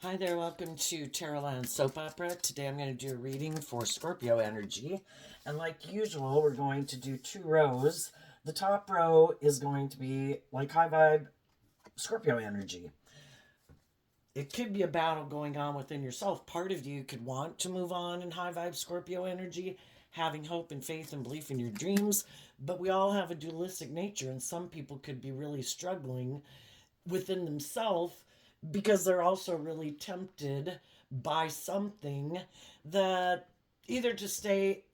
Hi there, welcome to Tarotland Soap Opera. Today I'm going to do a reading for Scorpio energy. And like usual, we're going to do 2 rows. The top row is going to be like high vibe Scorpio energy. It could be a battle going on within yourself. Part of you could want to move on in high vibe Scorpio energy, having hope and faith and belief in your dreams. But we all have a dualistic nature, and some people could be really struggling within themselves because they're also really tempted by something that either to stay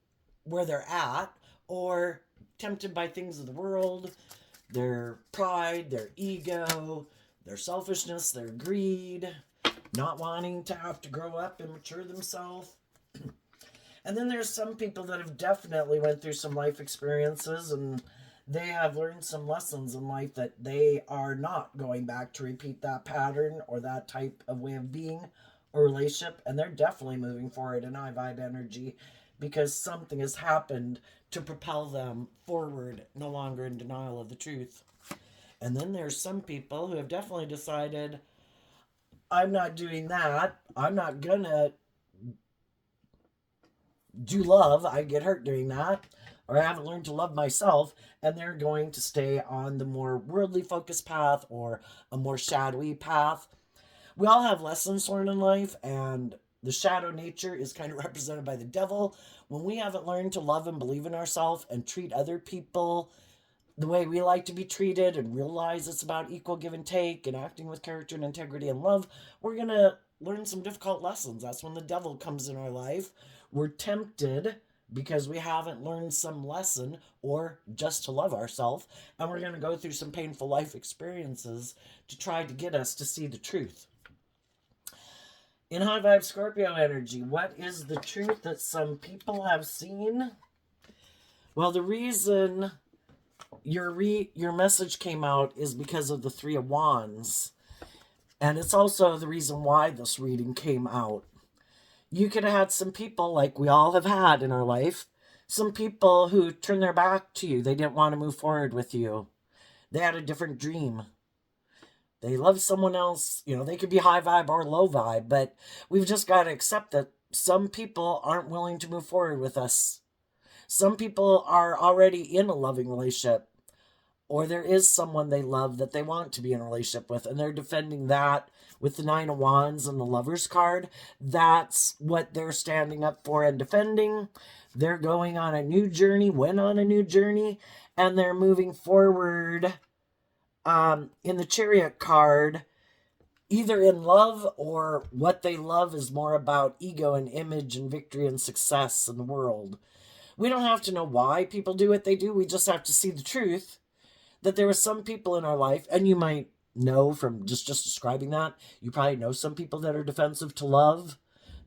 where they're at or tempted by things of the world, their pride, their ego, their selfishness, their greed, not wanting to have to grow up and mature themselves. And then there's some people that have definitely went through some life experiences and they have learned some lessons in life that they are not going back to repeat that pattern or that type of way of being or relationship. And they're definitely moving forward in high vibe energy because something has happened to propel them forward, no longer in denial of the truth. And then there's some people who have definitely decided, I'm not doing that. I'm not gonna do love. I get hurt doing that. Or I haven't learned to love myself, and they're going to stay on the more worldly focused path or a more shadowy path. We all have lessons learned in life, and the shadow nature is kind of represented by the devil. When we haven't learned to love and believe in ourselves and treat other people the way we like to be treated and realize it's about equal give and take and acting with character and integrity and love, we're going to learn some difficult lessons. That's when the devil comes in our life. We're tempted because we haven't learned some lesson or just to love ourselves, and we're going to go through some painful life experiences to try to get us to see the truth. In high vibe Scorpio energy, what is the truth that some people have seen? Well, the reason your message came out is because of the 3 of Wands. And it's also the reason why this reading came out. You could have had some people, like we all have had in our life, some people who turned their back to you. They didn't want to move forward with you. They had a different dream. They love someone else. You know, they could be high vibe or low vibe, but we've just got to accept that some people aren't willing to move forward with us. Some people are already in a loving relationship, or there is someone they love that they want to be in a relationship with, and they're defending that with the 9 of Wands and the Lover's card. That's what they're standing up for and defending. They're going on a new journey, went on a new journey, and they're moving forward in the Chariot card, either in love or what they love is more about ego and image and victory and success in the world. We don't have to know why people do what they do. We just have to see the truth that there are some people in our life, and you might know from just describing that, you probably know some people that are defensive to love,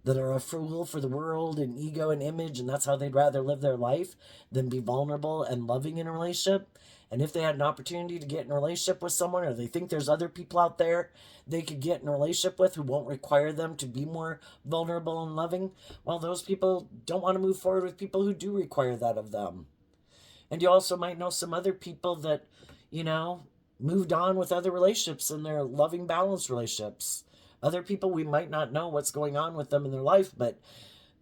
that are a fool for the world and ego and image, and that's how they'd rather live their life than be vulnerable and loving in a relationship. And if they had an opportunity to get in a relationship with someone, or they think there's other people out there they could get in a relationship with who won't require them to be more vulnerable and loving, well, those people don't want to move forward with people who do require that of them. And you also might know some other people that, moved on with other relationships and they're loving, balanced relationships. Other people, we might not know what's going on with them in their life, but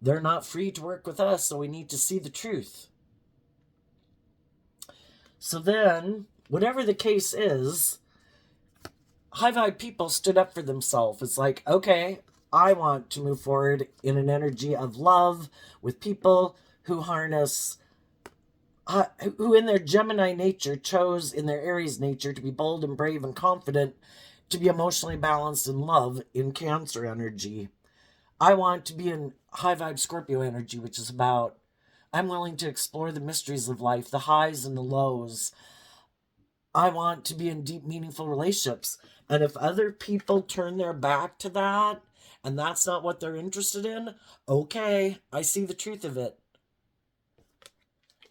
they're not free to work with us, so we need to see the truth. So then, whatever the case is, high vibe people stood up for themselves. It's like, okay, I want to move forward in an energy of love with people who harness who in their Gemini nature chose in their Aries nature to be bold and brave and confident, to be emotionally balanced in love in Cancer energy. I want to be in high vibe Scorpio energy, which is about I'm willing to explore the mysteries of life, the highs and the lows. I want to be in deep, meaningful relationships. And if other people turn their back to that and that's not what they're interested in, okay, I see the truth of it.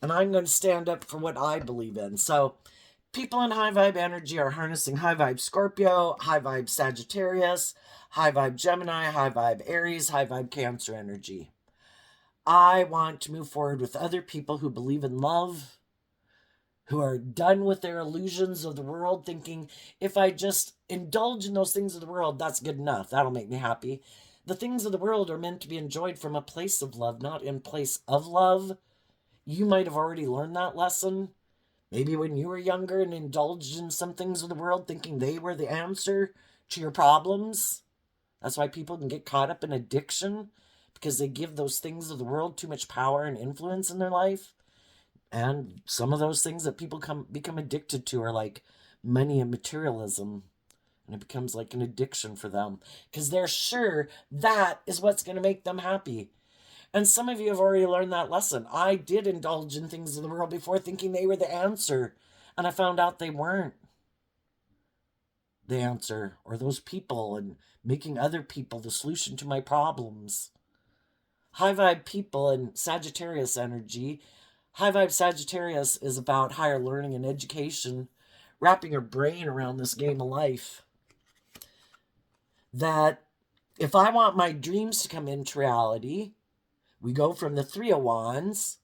And I'm going to stand up for what I believe in. So people in high vibe energy are harnessing high vibe Scorpio, high vibe Sagittarius, high vibe Gemini, high vibe Aries, high vibe Cancer energy. I want to move forward with other people who believe in love, who are done with their illusions of the world, thinking if I just indulge in those things of the world, that's good enough. That'll make me happy. The things of the world are meant to be enjoyed from a place of love, not in place of love. You might have already learned that lesson. Maybe when you were younger and indulged in some things of the world, thinking they were the answer to your problems. That's why people can get caught up in addiction, because they give those things of the world too much power and influence in their life. And some of those things that people become addicted to are like money and materialism. And it becomes like an addiction for them because they're sure that is what's going to make them happy. And some of you have already learned that lesson. I did indulge in things of the world before thinking they were the answer. And I found out they weren't the answer, or those people, and making other people the solution to my problems. High vibe people and Sagittarius energy. High vibe Sagittarius is about higher learning and education, wrapping your brain around this game of life. That if I want my dreams to come into reality, we go from the 3 of Wands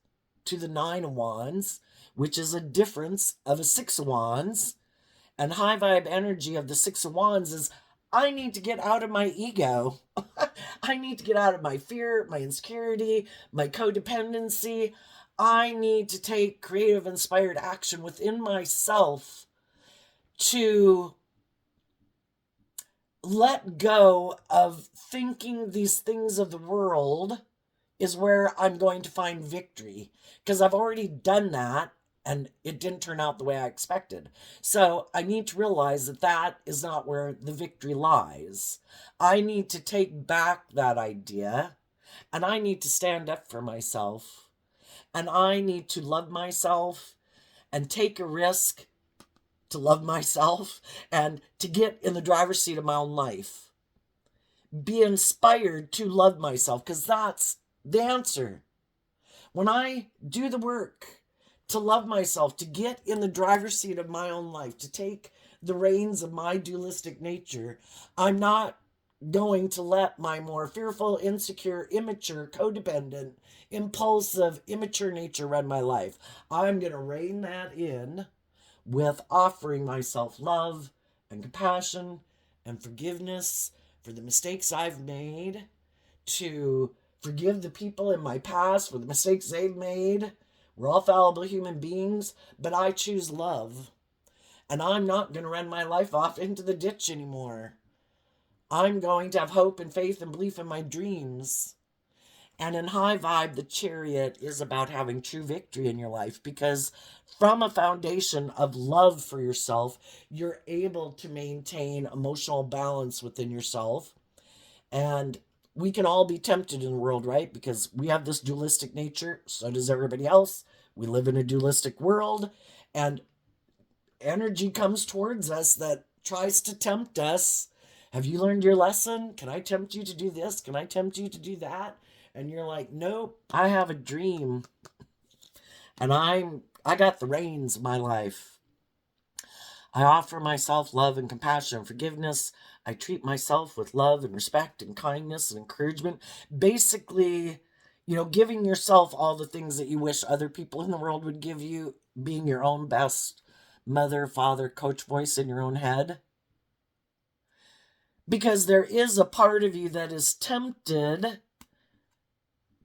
to the 9 of Wands, which is a difference of a 6 of Wands. And high vibe energy of the 6 of Wands is I need to get out of my ego. I need to get out of my fear, my insecurity, my codependency. I need to take creative, inspired action within myself to let go of thinking these things of the world is where I'm going to find victory. Because I've already done that and it didn't turn out the way I expected. So I need to realize that that is not where the victory lies. I need to take back that idea and I need to stand up for myself and I need to love myself and take a risk to love myself and to get in the driver's seat of my own life. Be inspired to love myself because that's the answer. When I do the work to love myself, to get in the driver's seat of my own life, to take the reins of my dualistic nature, I'm not going to let my more fearful, insecure, immature, codependent, impulsive, immature nature run my life. I'm going to rein that in with offering myself love and compassion and forgiveness for the mistakes I've made, to forgive the people in my past for the mistakes they've made. We're all fallible human beings, but I choose love. And I'm not going to run my life off into the ditch anymore. I'm going to have hope and faith and belief in my dreams. And in high vibe, the Chariot is about having true victory in your life because from a foundation of love for yourself, you're able to maintain emotional balance within yourself. And we can all be tempted in the world, right? Because we have this dualistic nature. So does everybody else. We live in a dualistic world. And energy comes towards us that tries to tempt us. Have you learned your lesson? Can I tempt you to do this? Can I tempt you to do that? And you're like, nope, I have a dream. And I got the reins of my life. I offer myself love and compassion and forgiveness. I treat myself with love and respect and kindness and encouragement. Basically, giving yourself all the things that you wish other people in the world would give you, being your own best mother, father, coach voice in your own head. Because there is a part of you that is tempted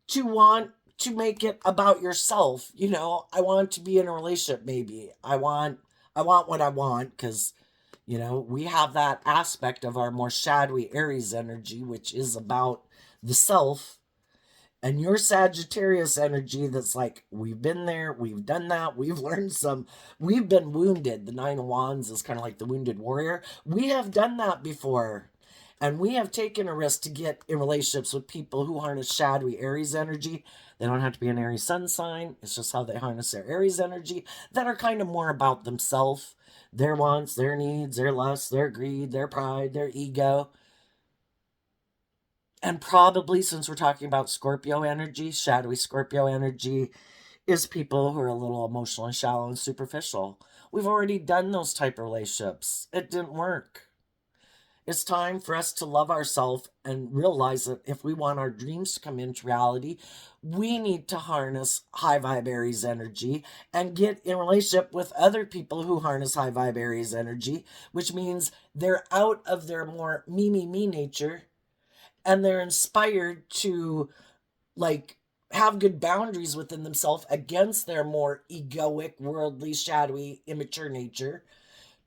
to want to make it about yourself. I want to be in a relationship maybe. I want what I want because, we have that aspect of our more shadowy Aries energy, which is about the self. And your Sagittarius energy that's like, we've been there, we've done that, we've learned we've been wounded. The 9 of Wands is kind of like the wounded warrior. We have done that before. And we have taken a risk to get in relationships with people who harness shadowy Aries energy. They don't have to be an Aries sun sign. It's just how they harness their Aries energy that are kind of more about themselves, their wants, their needs, their lusts, their greed, their pride, their ego. And probably, since we're talking about Scorpio energy, shadowy Scorpio energy is people who are a little emotional and shallow and superficial. We've already done those type of relationships. It didn't work. It's time for us to love ourselves and realize that if we want our dreams to come into reality, we need to harness high vibe Aries energy and get in relationship with other people who harness high vibe Aries energy, which means they're out of their more me nature and they're inspired to like have good boundaries within themselves against their more egoic, worldly, shadowy, immature nature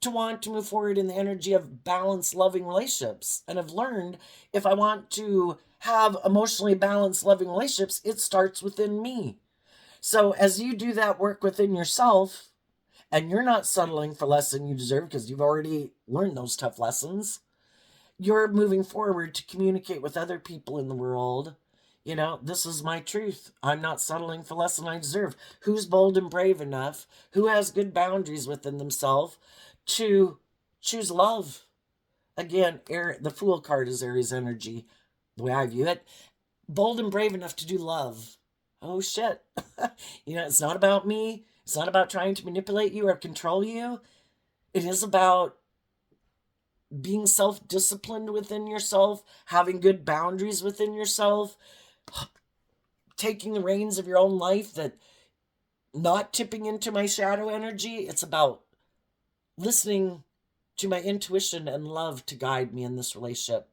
to want to move forward in the energy of balanced, loving relationships. And I've learned if I want to have emotionally balanced, loving relationships, it starts within me. So as you do that work within yourself, and you're not settling for less than you deserve because you've already learned those tough lessons, you're moving forward to communicate with other people in the world. You know, this is my truth. I'm not settling for less than I deserve. Who's bold and brave enough? Who has good boundaries within themselves to choose love? Again, the Fool card is Aries energy, the way I view it. Bold and brave enough to do love. Oh, shit. You know, it's not about me. It's not about trying to manipulate you or control you. It is about being self-disciplined within yourself, having good boundaries within yourself, taking the reins of your own life, that not tipping into my shadow energy. It's about listening to my intuition and love to guide me in this relationship.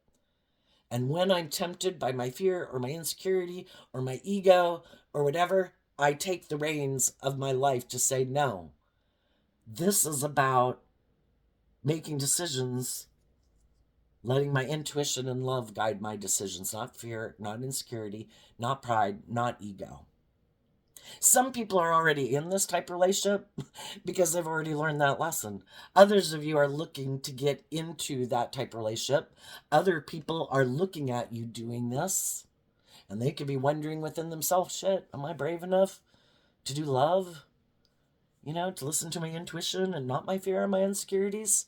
And when I'm tempted by my fear or my insecurity or my ego or whatever, I take the reins of my life to say, no, this is about making decisions, letting my intuition and love guide my decisions, not fear, not insecurity, not pride, not ego. Some people are already in this type of relationship because they've already learned that lesson. Others of you are looking to get into that type of relationship. Other people are looking at you doing this, and they could be wondering within themselves, shit, am I brave enough to do love? You know, to listen to my intuition and not my fear or my insecurities?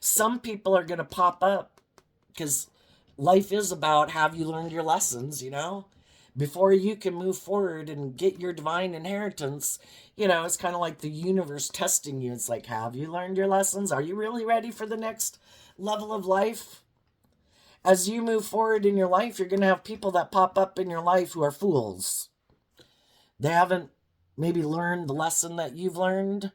Some people are going to pop up because life is about, have you learned your lessons, you know? Before you can move forward and get your divine inheritance, you know, it's kind of like the universe testing you. It's like, have you learned your lessons? Are you really ready for the next level of life? As you move forward in your life, you're going to have people that pop up in your life who are fools. They haven't maybe learned the lesson that you've learned.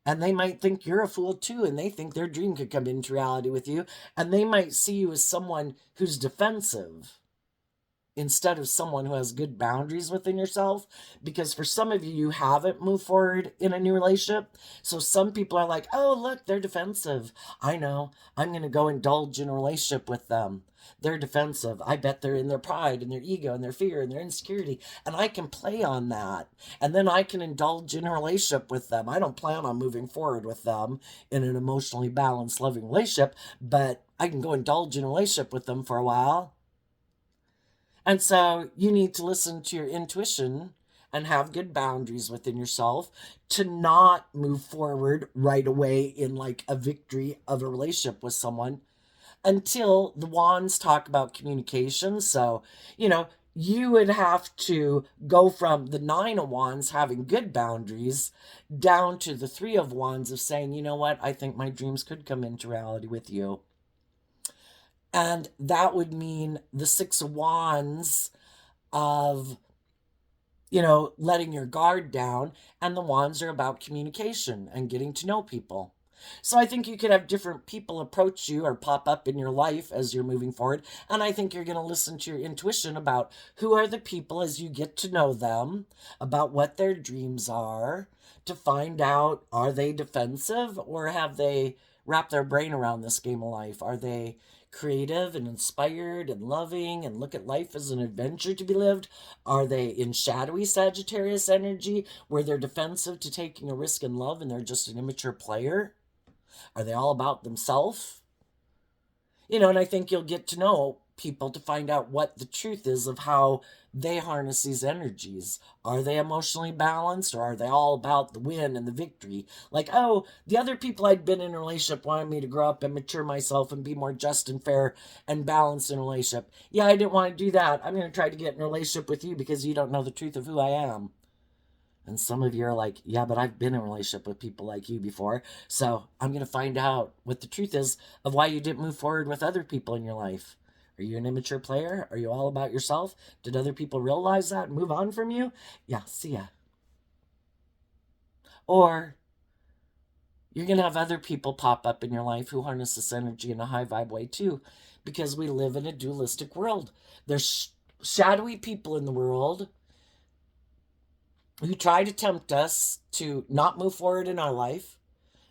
And they might think you're a fool too, and they think their dream could come into reality with you. And they might see you as someone who's defensive instead of someone who has good boundaries within yourself. Because for some of you, you haven't moved forward in a new relationship. So some people are like, oh, look, they're defensive. I know. I'm going to go indulge in a relationship with them. They're defensive. I bet they're in their pride and their ego and their fear and their insecurity. And I can play on that. And then I can indulge in a relationship with them. I don't plan on moving forward with them in an emotionally balanced, loving relationship, but I can go indulge in a relationship with them for a while. And so you need to listen to your intuition and have good boundaries within yourself to not move forward right away in like a victory of a relationship with someone until the wands talk about communication. So, you know, you would have to go from the 9 of wands having good boundaries down to the 3 of wands of saying, you know what, I think my dreams could come into reality with you. And that would mean the 6 of wands of, you know, letting your guard down. And the wands are about communication and getting to know people. So I think you could have different people approach you or pop up in your life as you're moving forward. And I think you're going to listen to your intuition about who are the people as you get to know them, about what their dreams are, to find out, are they defensive or have they wrapped their brain around this game of life? Are they creative and inspired and loving and look at life as an adventure to be lived? Are they in shadowy Sagittarius energy where they're defensive to taking a risk in love and they're just an immature player? Are they all about themselves? You know, and I think you'll get to know people to find out what the truth is of how they harness these energies. Are they emotionally balanced or are they all about the win and the victory? Like, oh, the other people I'd been in a relationship wanted me to grow up and mature myself and be more just and fair and balanced in a relationship. Yeah, I didn't want to do that. I'm going to try to get in a relationship with you because you don't know the truth of who I am. And some of you are like, yeah, but I've been in a relationship with people like you before. So I'm going to find out what the truth is of why you didn't move forward with other people in your life. Are you an immature player? Are you all about yourself? Did other people realize that and move on from you? Yeah, see ya. Or you're going to have other people pop up in your life who harness this energy in a high vibe way too, because we live in a dualistic world. There's shadowy people in the world who try to tempt us to not move forward in our life.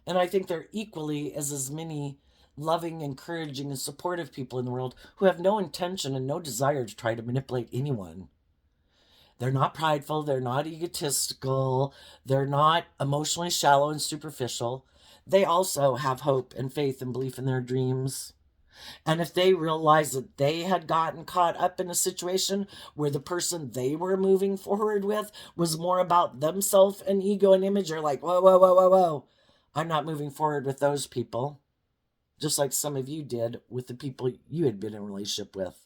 And I think there equally is as many loving, encouraging, and supportive people in the world who have no intention and no desire to try to manipulate anyone. They're not prideful, they're not egotistical, they're not emotionally shallow and superficial. They also have hope and faith and belief in their dreams. And if they realized that they had gotten caught up in a situation where the person they were moving forward with was more about themself and ego and image, they're like, whoa, whoa, whoa, whoa, whoa. I'm not moving forward with those people. Just like some of you did with the people you had been in a relationship with.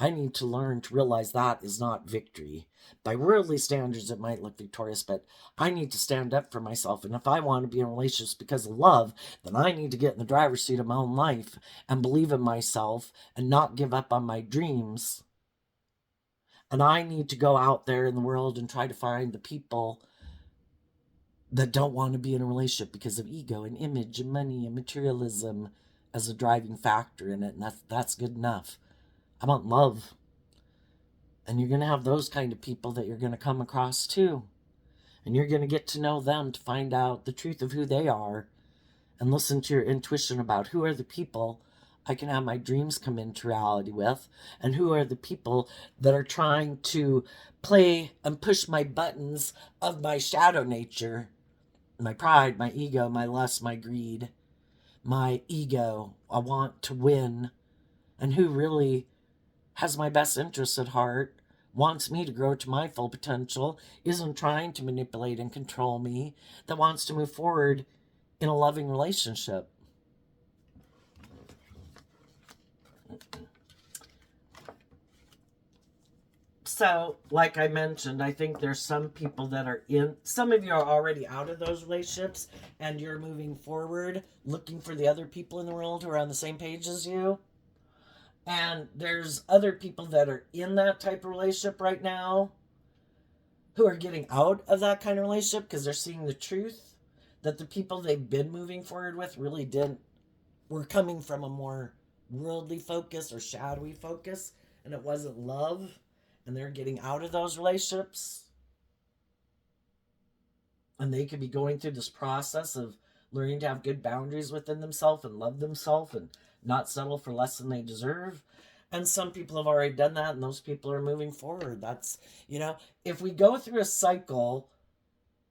I need to learn to realize that is not victory. By worldly standards, it might look victorious, but I need to stand up for myself. And if I want to be in relationships because of love, then I need to get in the driver's seat of my own life and believe in myself and not give up on my dreams. And I need to go out there in the world and try to find the people that don't want to be in a relationship because of ego and image and money and materialism as a driving factor in it. And that's good enough. I want love. And you're going to have those kind of people that you're going to come across too. And you're going to get to know them to find out the truth of who they are and listen to your intuition about who are the people I can have my dreams come into reality with, and who are the people that are trying to play and push my buttons of my shadow nature, my pride, my ego, my lust, my greed, my ego. I want to win. And who really has my best interests at heart, wants me to grow to my full potential, isn't trying to manipulate and control me, that wants to move forward in a loving relationship. So, like I mentioned, I think there's some people that are in, some of you are already out of those relationships and you're moving forward looking for the other people in the world who are on the same page as you. And there's other people that are in that type of relationship right now who are getting out of that kind of relationship because they're seeing the truth that the people they've been moving forward with really were coming from a more worldly focus or shadowy focus, and it wasn't love, and they're getting out of those relationships. And they could be going through this process of learning to have good boundaries within themselves and love themselves and not settle for less than they deserve. And some people have already done that, and those people are moving forward. That's, if we go through a cycle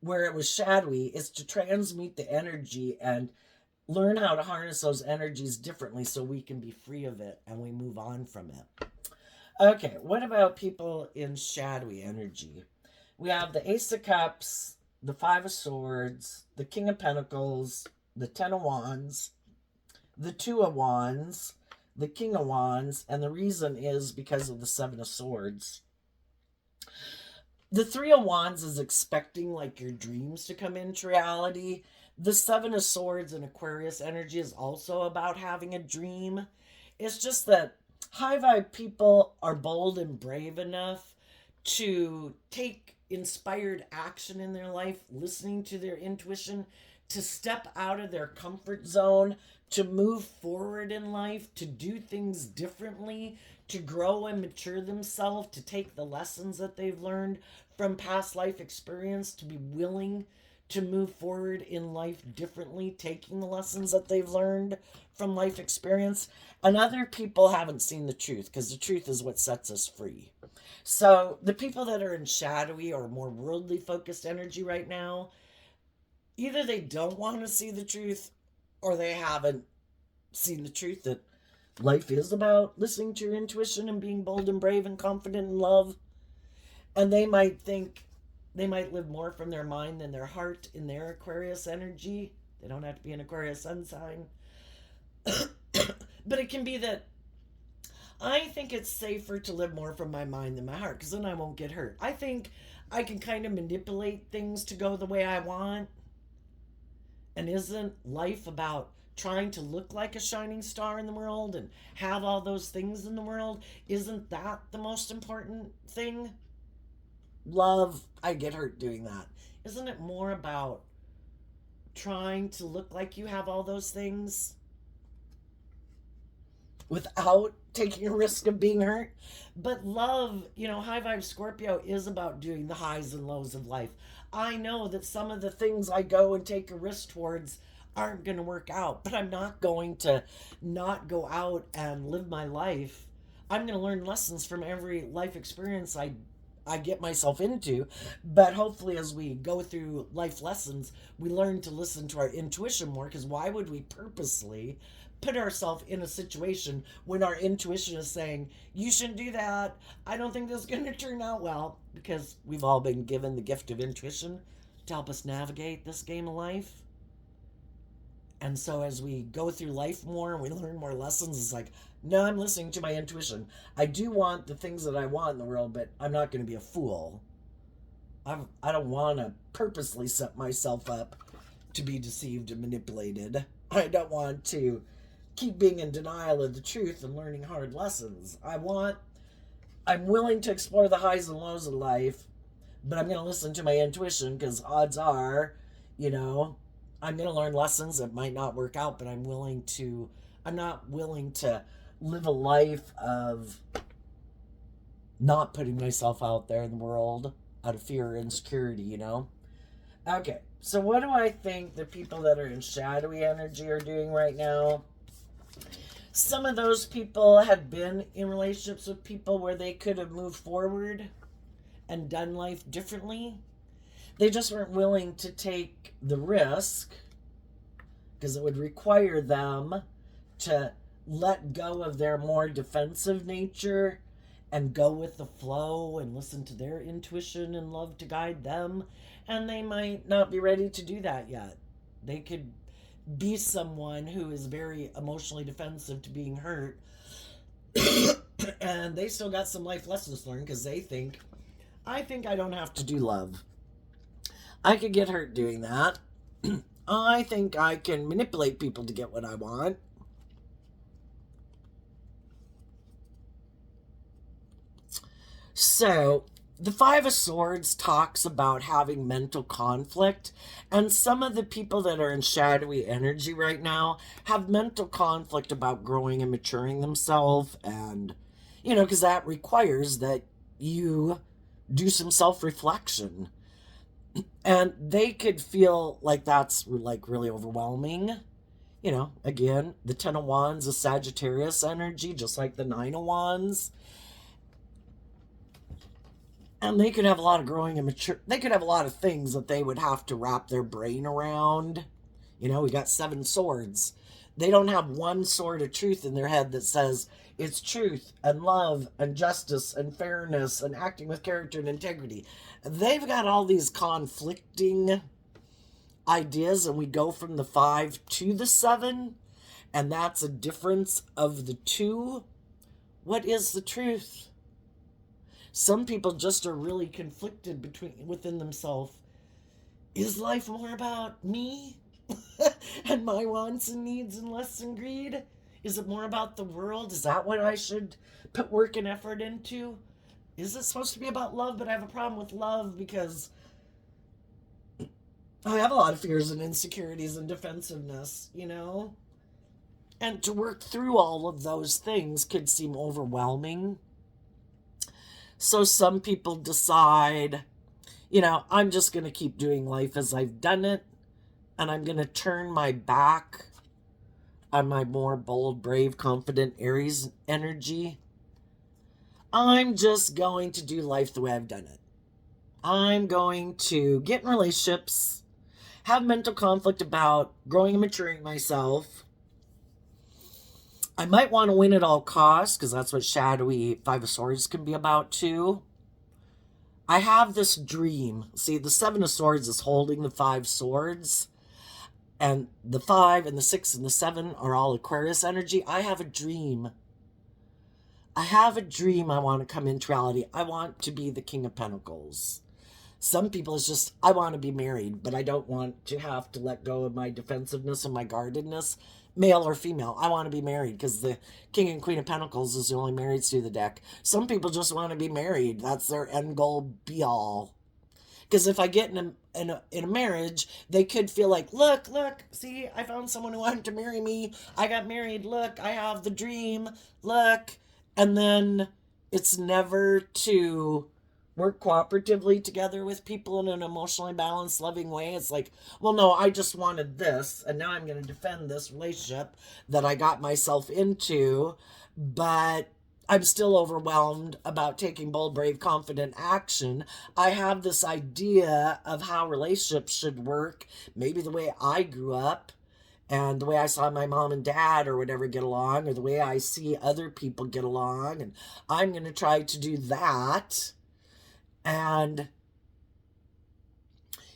where it was shadowy, it's to transmute the energy and learn how to harness those energies differently so we can be free of it and we move on from it. Okay, what about people in shadowy energy? We have the Ace of Cups, the Five of Swords, the King of Pentacles, the Ten of Wands, the Two of Wands, the King of Wands, and the reason is because of the Seven of Swords. The Three of Wands is expecting like your dreams to come into reality. The Seven of Swords and Aquarius energy is also about having a dream. It's just that high vibe people are bold and brave enough to take inspired action in their life, listening to their intuition, to step out of their comfort zone, to move forward in life, to do things differently, to grow and mature themselves, to take the lessons that they've learned from past life experience, to be willing to move forward in life differently, taking the lessons that they've learned from life experience. And other people haven't seen the truth, because the truth is what sets us free. So the people that are in shadowy or more worldly focused energy right now, either they don't want to see the truth or they haven't seen the truth that life is about listening to your intuition and being bold and brave and confident in love. And they might think they might live more from their mind than their heart in their Aquarius energy. They don't have to be an Aquarius sun sign. But it can be that I think it's safer to live more from my mind than my heart because then I won't get hurt. I think I can kind of manipulate things to go the way I want. And isn't life about trying to look like a shining star in the world and have all those things in the world? Isn't that the most important thing? Love, I get hurt doing that. Isn't it more about trying to look like you have all those things without taking a risk of being hurt? But love, high vibe Scorpio is about doing the highs and lows of life. I know that some of the things I go and take a risk towards aren't going to work out, but I'm not going to not go out and live my life. I'm going to learn lessons from every life experience I get myself into. But hopefully, as we go through life lessons, we learn to listen to our intuition more. Because why would we purposely put ourselves in a situation when our intuition is saying, you shouldn't do that? I don't think this is going to turn out well. Because we've all been given the gift of intuition to help us navigate this game of life. And so as we go through life more and we learn more lessons, it's like, no, I'm listening to my intuition. I do want the things that I want in the world, but I'm not going to be a fool. I don't want to purposely set myself up to be deceived and manipulated. I don't want to keep being in denial of the truth and learning hard lessons. I'm willing to explore the highs and lows of life, but I'm going to listen to my intuition because odds are, I'm going to learn lessons that might not work out, but I'm not willing to live a life of not putting myself out there in the world out of fear or insecurity. Okay, so what do I think the people that are in shadowy energy are doing right now? Some of those people have been in relationships with people where they could have moved forward and done life differently. They just weren't willing to take the risk because it would require them to let go of their more defensive nature and go with the flow and listen to their intuition and love to guide them. And they might not be ready to do that yet. They could be someone who is very emotionally defensive to being hurt and they still got some life lessons to learn because I think I don't have to do love. I could get hurt doing that. I think I can manipulate people to get what I want. So the Five of Swords talks about having mental conflict, and some of the people that are in shadowy energy right now have mental conflict about growing and maturing themselves, and because that requires that you do some self-reflection, and they could feel like that's like really overwhelming. Again, the Ten of Wands is Sagittarius energy, just like the Nine of Wands. And they could have a lot of growing and mature. They could have a lot of things that they would have to wrap their brain around. We got 7 swords. They don't have one sword of truth in their head that says it's truth and love and justice and fairness and acting with character and integrity. They've got all these conflicting ideas, and we go from the 5 to the 7, and that's a difference of the 2. What is the truth? Some people just are really conflicted within themselves. Is life more about me and my wants and needs and lusts and greed? Is it more about the world? Is that what I should put work and effort into? Is it supposed to be about love? But I have a problem with love because I have a lot of fears and insecurities and defensiveness, And to work through all of those things could seem overwhelming. So some people decide, I'm just going to keep doing life as I've done it, and I'm going to turn my back on my more bold, brave, confident Aries energy. I'm just going to do life the way I've done it. I'm going to get in relationships, have mental conflict about growing and maturing myself. I might want to win at all costs, because that's what shadowy Five of Swords can be about too. I have this dream. See, the 7 of Swords is holding the 5 swords, and the 5 and the 6 and the 7 are all Aquarius energy. I have a dream I have a dream I want to come into reality. I want to be the King of Pentacles. Some people, it's just, I want to be married, but I don't want to have to let go of my defensiveness and my guardedness, male or female. I want to be married because the King and Queen of Pentacles is the only marrieds through the deck. Some people just want to be married. That's their end goal be all. Because if I get in a marriage, they could feel like, look, see, I found someone who wanted to marry me. I got married. Look, I have the dream. Look. And then it's never to work cooperatively together with people in an emotionally balanced, loving way. It's like, well, no, I just wanted this, and now I'm going to defend this relationship that I got myself into, but I'm still overwhelmed about taking bold, brave, confident action. I have this idea of how relationships should work, maybe the way I grew up, and the way I saw my mom and dad or whatever get along, or the way I see other people get along, and I'm going to try to do that. And,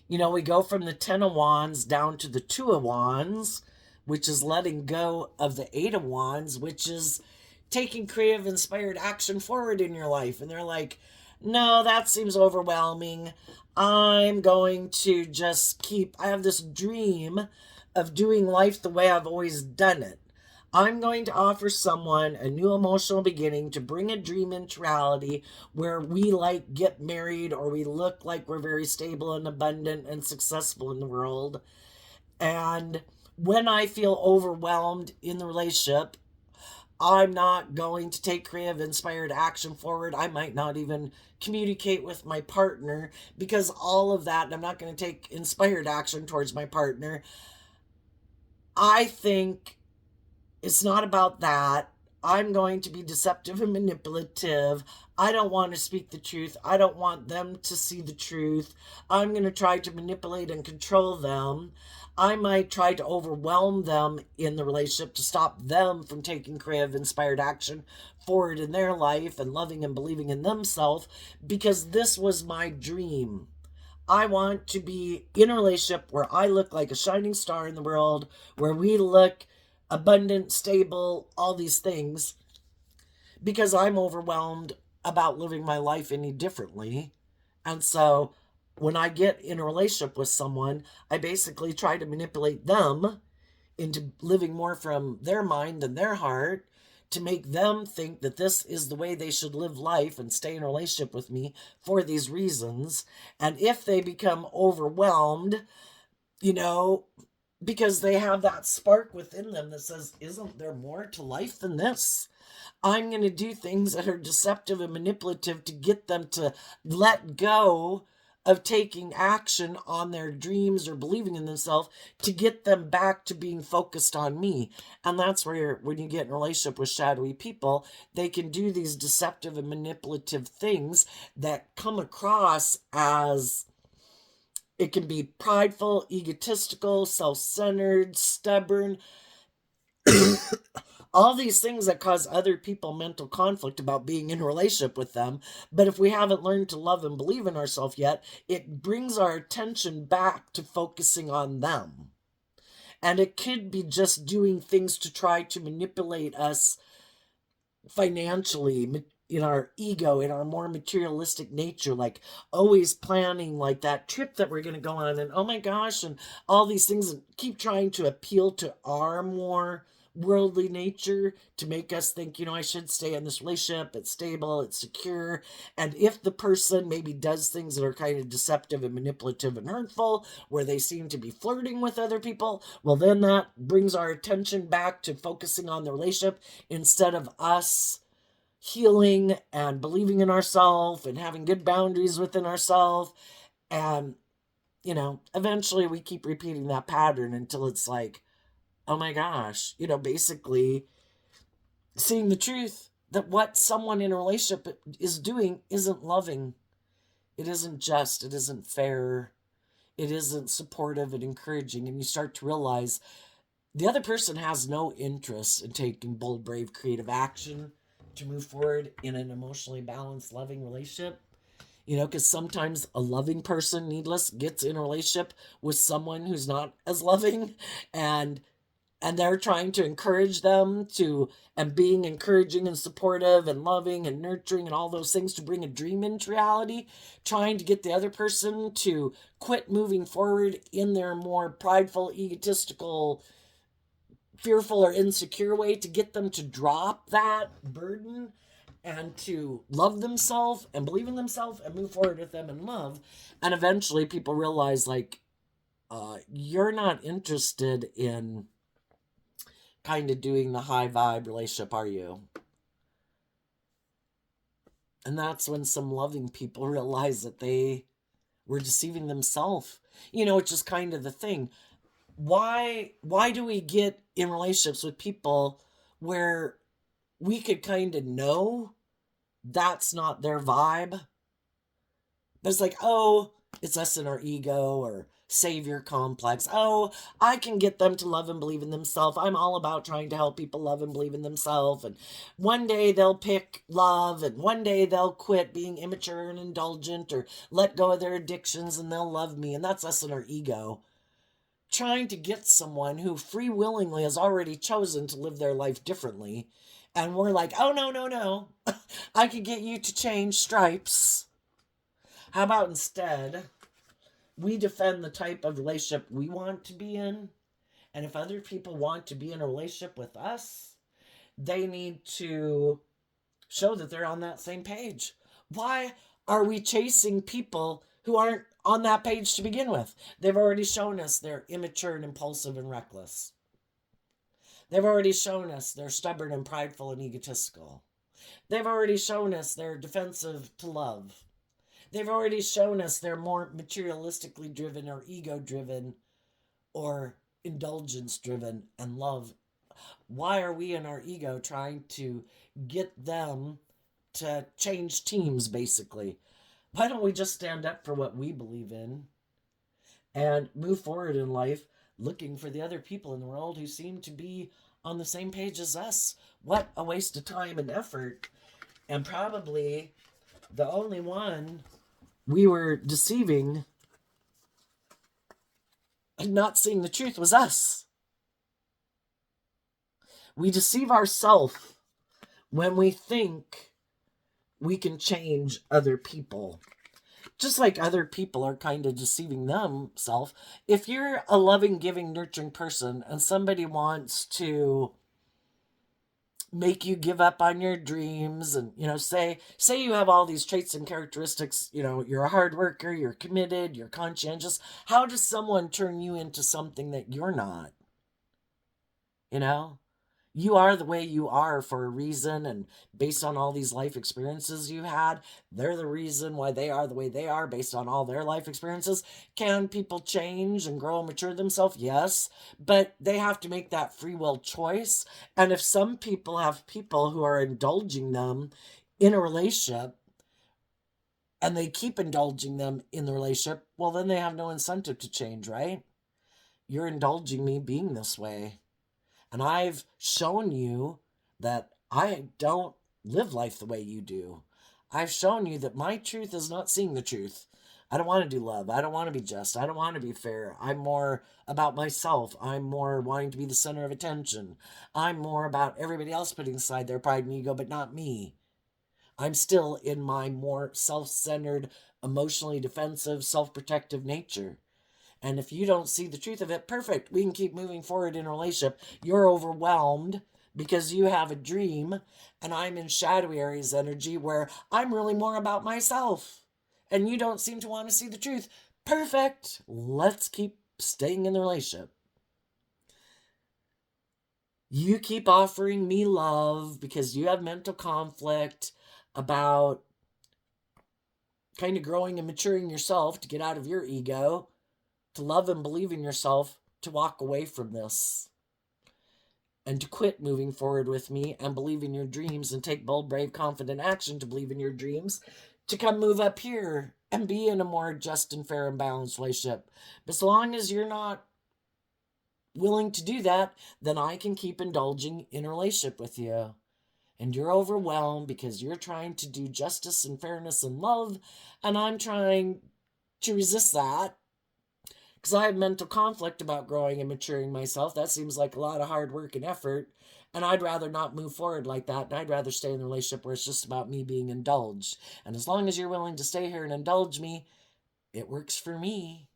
we go from the 10 of Wands down to the 2 of Wands, which is letting go of the 8 of Wands, which is taking creative, inspired action forward in your life. And they're like, no, that seems overwhelming. I'm going to just I have this dream of doing life the way I've always done it. I'm going to offer someone a new emotional beginning to bring a dream into reality where we get married, or we look like we're very stable and abundant and successful in the world. And when I feel overwhelmed in the relationship, I'm not going to take creative, inspired action forward. I might not even communicate with my partner because all of that, and I'm not going to take inspired action towards my partner. I think it's not about that. I'm going to be deceptive and manipulative. I don't want to speak the truth. I don't want them to see the truth. I'm going to try to manipulate and control them. I might try to overwhelm them in the relationship to stop them from taking creative, inspired action forward in their life and loving and believing in themselves, because this was my dream. I want to be in a relationship where I look like a shining star in the world, where we look abundant, stable, all these things, because I'm overwhelmed about living my life any differently. And so when I get in a relationship with someone, I basically try to manipulate them into living more from their mind and their heart, to make them think that this is the way they should live life and stay in a relationship with me for these reasons. And if they become overwhelmed, because they have that spark within them that says, isn't there more to life than this? I'm going to do things that are deceptive and manipulative to get them to let go of taking action on their dreams or believing in themselves, to get them back to being focused on me. And that's where, when you get in a relationship with shadowy people, they can do these deceptive and manipulative things that come across as, it can be prideful, egotistical, self-centered, stubborn, all these things that cause other people mental conflict about being in a relationship with them. But if we haven't learned to love and believe in ourselves yet, it brings our attention back to focusing on them. And it could be just doing things to try to manipulate us financially, in our ego, in our more materialistic nature, like always planning like that trip that we're going to go on, and oh my gosh, and all these things, and keep trying to appeal to our more worldly nature to make us think, I should stay in this relationship, it's stable, it's secure. And if the person maybe does things that are kind of deceptive and manipulative and hurtful, where they seem to be flirting with other people, well, then that brings our attention back to focusing on the relationship instead of us healing and believing in ourselves and having good boundaries within ourselves. And eventually we keep repeating that pattern until it's like, oh my gosh, basically seeing the truth that what someone in a relationship is doing isn't loving. It isn't just, it isn't fair, it isn't supportive and encouraging. And you start to realize the other person has no interest in taking bold, brave, creative action to move forward in an emotionally balanced, loving relationship. Because sometimes a loving person, gets in a relationship with someone who's not as loving, and and they're trying to encourage them to, and being encouraging and supportive and loving and nurturing and all those things to bring a dream into reality, trying to get the other person to quit moving forward in their more prideful, egotistical, fearful, or insecure way, to get them to drop that burden and to love themselves and believe in themselves and move forward with them in love. And eventually people realize, like, you're not interested in kind of doing the high vibe relationship, are you? And that's when some loving people realize that they were deceiving themselves. It's just kind of the thing. Why do we get in relationships with people where we could kind of know that's not their vibe? But it's like, oh, it's us in our ego or savior complex. Oh, I can get them to love and believe in themselves. I'm all about trying to help people love and believe in themselves. And one day they'll pick love, and one day they'll quit being immature and indulgent or let go of their addictions, and they'll love me. And that's us in our ego, trying to get someone who free willingly has already chosen to live their life differently. And we're like, oh, no, no, no. I could get you to change stripes. How about instead, we defend the type of relationship we want to be in. And if other people want to be in a relationship with us, they need to show that they're on that same page. Why are we chasing people who aren't on that page to begin with? They've already shown us they're immature and impulsive and reckless. They've already shown us they're stubborn and prideful and egotistical. They've already shown us they're defensive to love. They've already shown us they're more materialistically driven or ego driven or indulgence driven and love. Why are we in our ego trying to get them to change teams, basically? Why don't we just stand up for what we believe in and move forward in life looking for the other people in the world who seem to be on the same page as us? What a waste of time and effort. And probably the only one we were deceiving and not seeing the truth was us. We deceive ourselves when we think we can change other people. Just like other people are kind of deceiving themselves. If you're a loving, giving, nurturing person and somebody wants to make you give up on your dreams and, say you have all these traits and characteristics, you're a hard worker, you're committed, you're conscientious. How does someone turn you into something that you're not? You are the way you are for a reason, and based on all these life experiences you had, they're the reason why they are the way they are based on all their life experiences. Can people change and grow and mature themselves? Yes, but they have to make that free will choice. And if some people have people who are indulging them in a relationship and they keep indulging them in the relationship, well, then they have no incentive to change, right? You're indulging me being this way. And I've shown you that I don't live life the way you do. I've shown you that my truth is not seeing the truth. I don't want to do love. I don't want to be just. I don't want to be fair. I'm more about myself. I'm more wanting to be the center of attention. I'm more about everybody else putting aside their pride and ego, but not me. I'm still in my more self-centered, emotionally defensive, self-protective nature. And if you don't see the truth of it, perfect. We can keep moving forward in a relationship. You're overwhelmed because you have a dream, and I'm in shadowy Aries energy where I'm really more about myself. And you don't seem to want to see the truth. Perfect. Let's keep staying in the relationship. You keep offering me love because you have mental conflict about kind of growing and maturing yourself to get out of your ego, to love and believe in yourself, to walk away from this, and to quit moving forward with me and believe in your dreams and take bold, brave, confident action to believe in your dreams, to come move up here and be in a more just and fair and balanced relationship. But as long as you're not willing to do that, then I can keep indulging in a relationship with you. And you're overwhelmed because you're trying to do justice and fairness and love, and I'm trying to resist that, Because I have mental conflict about growing and maturing myself. That seems like a lot of hard work and effort. And I'd rather not move forward like that. And I'd rather stay in a relationship where it's just about me being indulged. And as long as you're willing to stay here and indulge me, it works for me.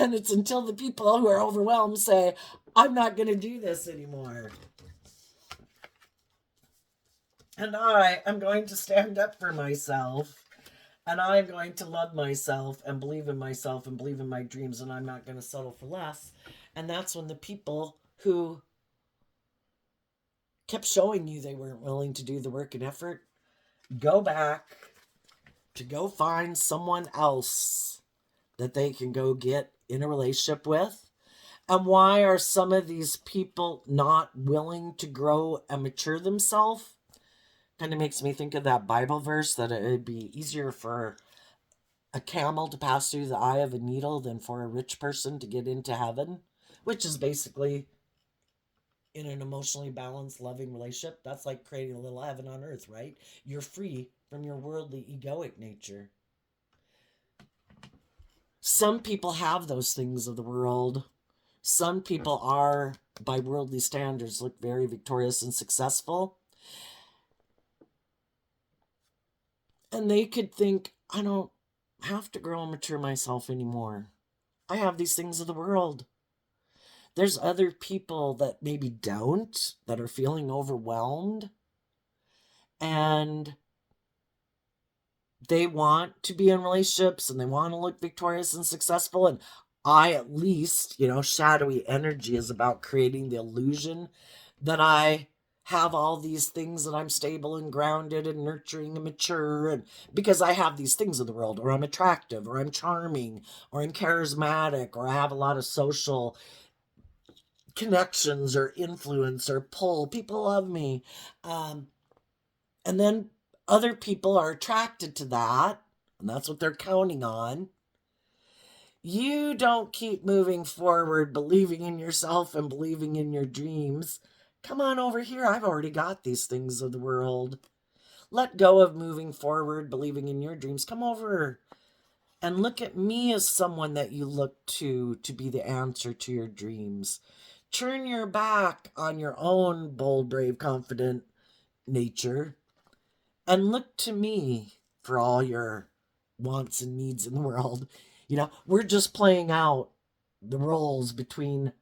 And it's until the people who are overwhelmed say, I'm not going to do this anymore. And I am going to stand up for myself. And I'm going to love myself and believe in myself and believe in my dreams. And I'm not going to settle for less. And that's when the people who kept showing you they weren't willing to do the work and effort go back to go find someone else that they can go get in a relationship with. And why are some of these people not willing to grow and mature themselves? Kind of makes me think of that Bible verse that it would be easier for a camel to pass through the eye of a needle than for a rich person to get into heaven, which is basically in an emotionally balanced, loving relationship. That's like creating a little heaven on earth, right? You're free from your worldly, egoic nature. Some people have those things of the world. Some people are, by worldly standards, look very victorious and successful. And they could think, I don't have to grow and mature myself anymore. I have these things of the world. There's other people that maybe don't, that are feeling overwhelmed. And they want to be in relationships and they want to look victorious and successful. And I, at least, shadowy energy is about creating the illusion that I have all these things, that I'm stable and grounded and nurturing and mature, and because I have these things in the world, or I'm attractive, or I'm charming, or I'm charismatic, or I have a lot of social connections or influence or pull. People love me. And then other people are attracted to that, and that's what they're counting on. You don't keep moving forward, believing in yourself and believing in your dreams. Come on over here. I've already got these things of the world. Let go of moving forward, believing in your dreams. Come over and look at me as someone that you look to be the answer to your dreams. Turn your back on your own bold, brave, confident nature and look to me for all your wants and needs in the world. We're just playing out the roles between,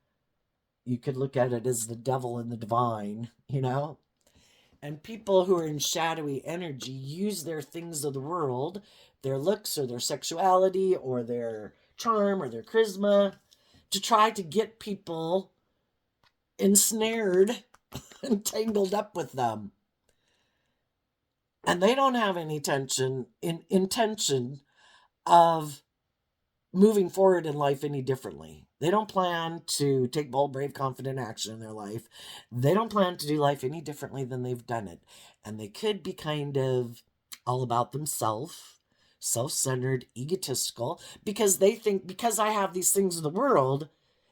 you could look at it as the devil and the divine, And people who are in shadowy energy use their things of the world, their looks or their sexuality or their charm or their charisma, to try to get people ensnared and tangled up with them. And they don't have any intention of moving forward in life any differently. They don't plan to take bold, brave, confident action in their life. They don't plan to do life any differently than they've done it. And they could be kind of all about themselves, self-centered, egotistical, because they think, because I have these things of the world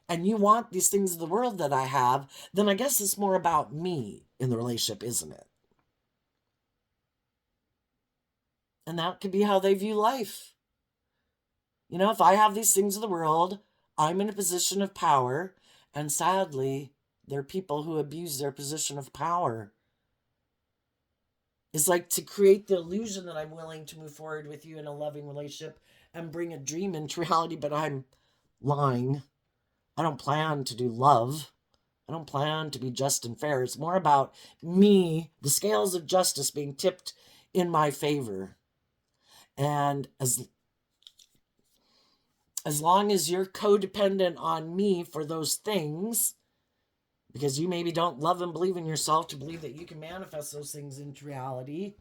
and you want these things of the world that I have, then I guess it's more about me in the relationship, isn't it? And that could be how they view life. If I have these things of the world, I'm in a position of power, and sadly, there are people who abuse their position of power. It's like to create the illusion that I'm willing to move forward with you in a loving relationship and bring a dream into reality, but I'm lying. I don't plan to do love. I don't plan to be just and fair. It's more about me, the scales of justice being tipped in my favor. And as long as you're codependent on me for those things, because you maybe don't love and believe in yourself to believe that you can manifest those things into reality,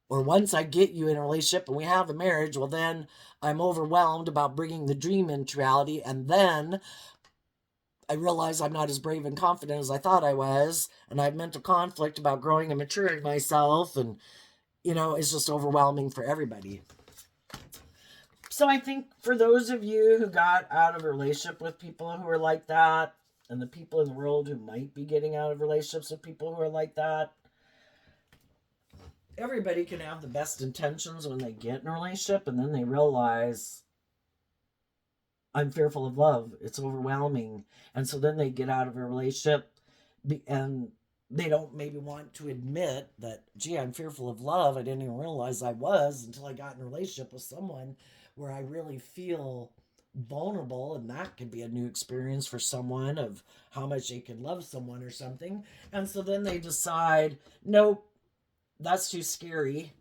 or once I get you in a relationship and we have a marriage, well, then I'm overwhelmed about bringing the dream into reality, and then I realize I'm not as brave and confident as I thought I was, and I have mental conflict about growing and maturing myself, and it's just overwhelming for everybody. So I think for those of you who got out of a relationship with people who are like that, and the people in the world who might be getting out of relationships with people who are like that, everybody can have the best intentions when they get in a relationship, and then they realize, I'm fearful of love. It's overwhelming. And so then they get out of a relationship and they don't maybe want to admit that, gee, I'm fearful of love. I didn't even realize I was until I got in a relationship with someone where I really feel vulnerable. And that could be a new experience for someone of how much they can love someone or something. And so then they decide, nope, that's too scary.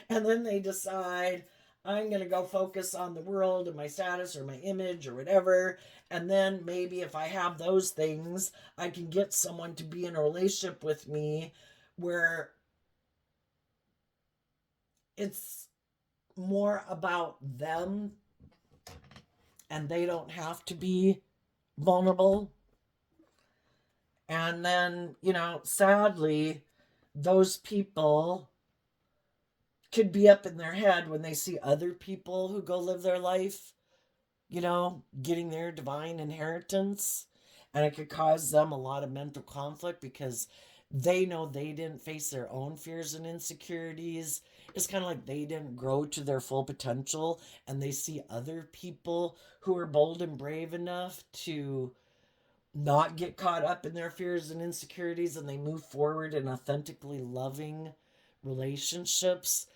And then they decide, I'm going to go focus on the world and my status or my image or whatever. And then maybe if I have those things, I can get someone to be in a relationship with me where it's more about them and they don't have to be vulnerable. And then, sadly, those people could be up in their head when they see other people who go live their life, getting their divine inheritance. And it could cause them a lot of mental conflict because they know they didn't face their own fears and insecurities. It's kind of like they didn't grow to their full potential, and they see other people who are bold and brave enough to not get caught up in their fears and insecurities, and they move forward in authentically loving relationships,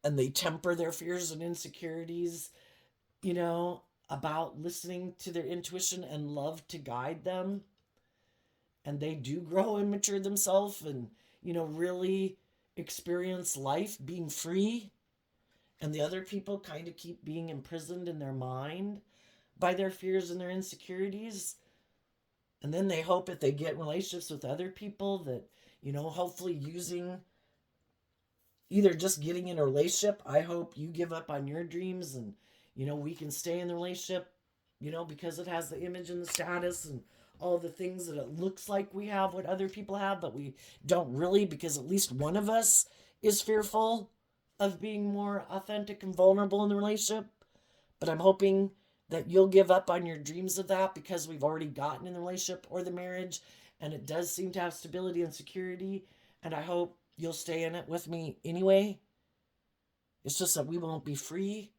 and they temper their fears and insecurities, about listening to their intuition and love to guide them. And they do grow and mature themselves and, really experience life being free. And the other people kind of keep being imprisoned in their mind by their fears and their insecurities. And then they hope if they get in relationships with other people that, hopefully using either just getting in a relationship, I hope you give up on your dreams and, we can stay in the relationship, because it has the image and the status and all the things that it looks like we have what other people have, but we don't really, because at least one of us is fearful of being more authentic and vulnerable in the relationship. But I'm hoping that you'll give up on your dreams of that because we've already gotten in the relationship or the marriage and it does seem to have stability and security. And I hope you'll stay in it with me anyway. It's just that we won't be free.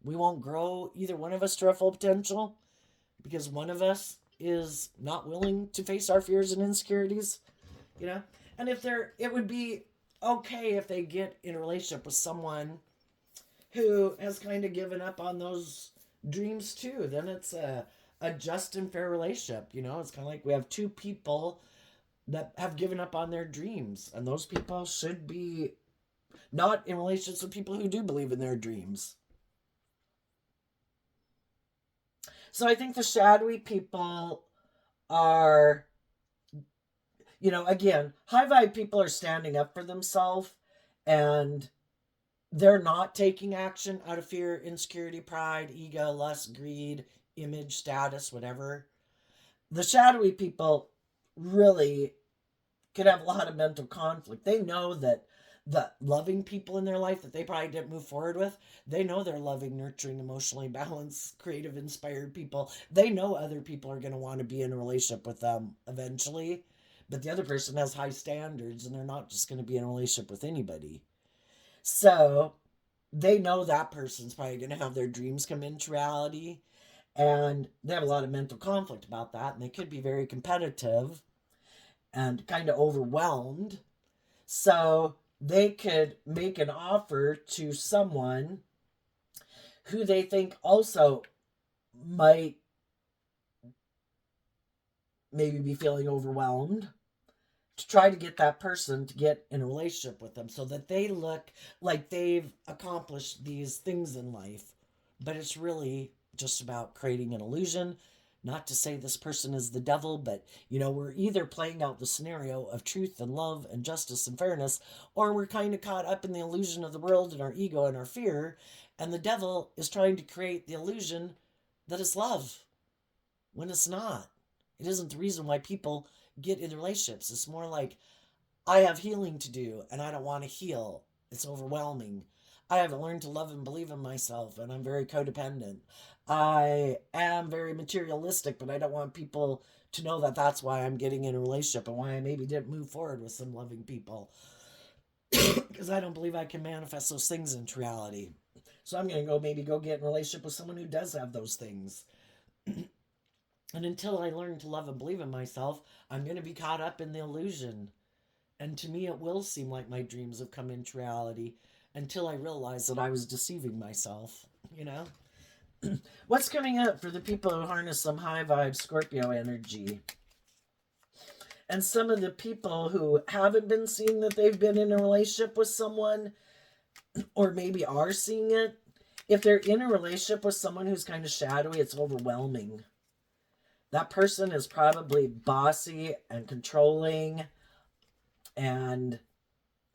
We won't grow, either one of us, to our full potential because one of us is not willing to face our fears and insecurities, And it would be okay if they get in a relationship with someone who has kind of given up on those dreams too. Then it's a just and fair relationship, It's kind of like we have two people that have given up on their dreams, and those people should be not in relationships with people who do believe in their dreams. So I think the shadowy people are, again, high vibe people are standing up for themselves and they're not taking action out of fear, insecurity, pride, ego, lust, greed, image, status, whatever. The shadowy people really could have a lot of mental conflict. They know that the loving people in their life that they probably didn't move forward with, they know they're loving, nurturing, emotionally balanced, creative, inspired people. They know other people are going to want to be in a relationship with them eventually, but the other person has high standards and they're not just going to be in a relationship with anybody. So they know that person's probably going to have their dreams come into reality, and they have a lot of mental conflict about that, and they could be very competitive and kind of overwhelmed. So they could make an offer to someone who they think also might maybe be feeling overwhelmed, to try to get that person to get in a relationship with them so that they look like they've accomplished these things in life. But it's really just about creating an illusion. Not to say this person is the devil, but we're either playing out the scenario of truth and love and justice and fairness, or we're kind of caught up in the illusion of the world and our ego and our fear. And the devil is trying to create the illusion that it's love when it's not. It isn't the reason why people get in relationships. It's more like, I have healing to do and I don't want to heal. It's overwhelming. I haven't learned to love and believe in myself, and I'm very codependent. I am very materialistic, but I don't want people to know that that's why I'm getting in a relationship and why I maybe didn't move forward with some loving people. because I don't believe I can manifest those things into reality. So I'm going to maybe go get in a relationship with someone who does have those things. And until I learn to love and believe in myself, I'm going to be caught up in the illusion. And to me, it will seem like my dreams have come into reality until I realize that I was deceiving myself, you know? What's coming up for the people who harness some high vibe Scorpio energy? And some of the people who haven't been seeing that they've been in a relationship with someone, or maybe are seeing it, if they're in a relationship with someone who's kind of shadowy, it's overwhelming. That person is probably bossy and controlling, and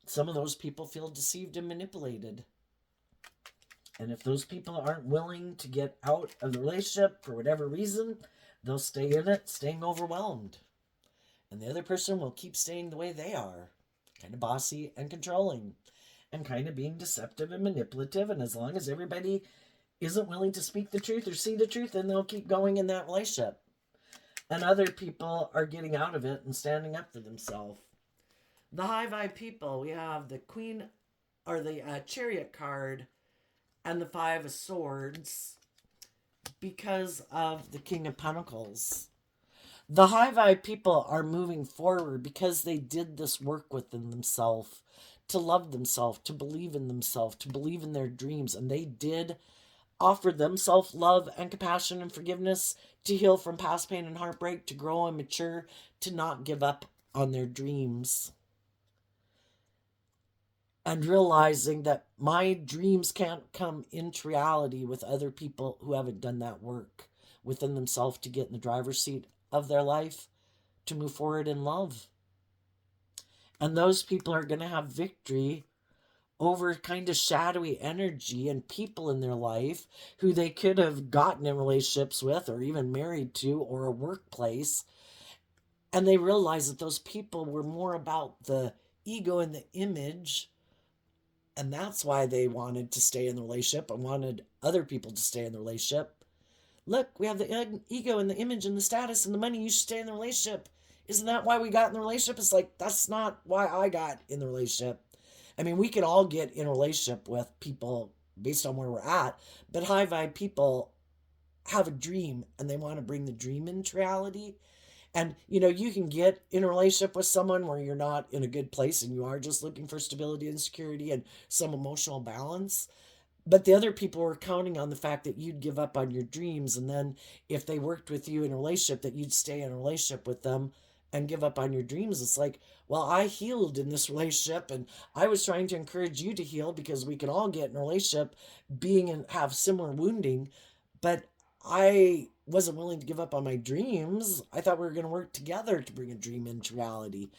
some of those people feel deceived and manipulated. And if those people aren't willing to get out of the relationship for whatever reason, they'll stay in it, staying overwhelmed. And the other person will keep staying the way they are, kind of bossy and controlling, and kind of being deceptive and manipulative. And as long as everybody isn't willing to speak the truth or see the truth, then they'll keep going in that relationship. And other people are getting out of it and standing up for themselves. The high vibe people, we have the Queen, or the Chariot card, and the Five of Swords, because of the King of Pentacles. The high vibe people are moving forward because they did this work within themselves, to love themselves, to believe in themselves, to believe in their dreams. And they did offer themselves love and compassion and forgiveness, to heal from past pain and heartbreak, to grow and mature, to not give up on their dreams. And realizing that my dreams can't come into reality with other people who haven't done that work within themselves to get in the driver's seat of their life, to move forward in love. And those people are going to have victory over kind of shadowy energy and people in their life who they could have gotten in relationships with, or even married to, or a workplace. And they realize that those people were more about the ego and the image. And that's why they wanted to stay in the relationship and wanted other people to stay in the relationship. Look, we have the ego and the image and the status and the money. You should stay in the relationship. Isn't that why we got in the relationship? It's like, that's not why I got in the relationship. I mean, we can all get in a relationship with people based on where we're at, but high vibe people have a dream and they want to bring the dream into reality. And, you can get in a relationship with someone where you're not in a good place and you are just looking for stability and security and some emotional balance. But the other people were counting on the fact that you'd give up on your dreams. And then if they worked with you in a relationship, that you'd stay in a relationship with them and give up on your dreams. It's like, well, I healed in this relationship and I was trying to encourage you to heal because we can all get in a relationship being and have similar wounding. But I wasn't willing to give up on my dreams. I thought we were going to work together to bring a dream into reality.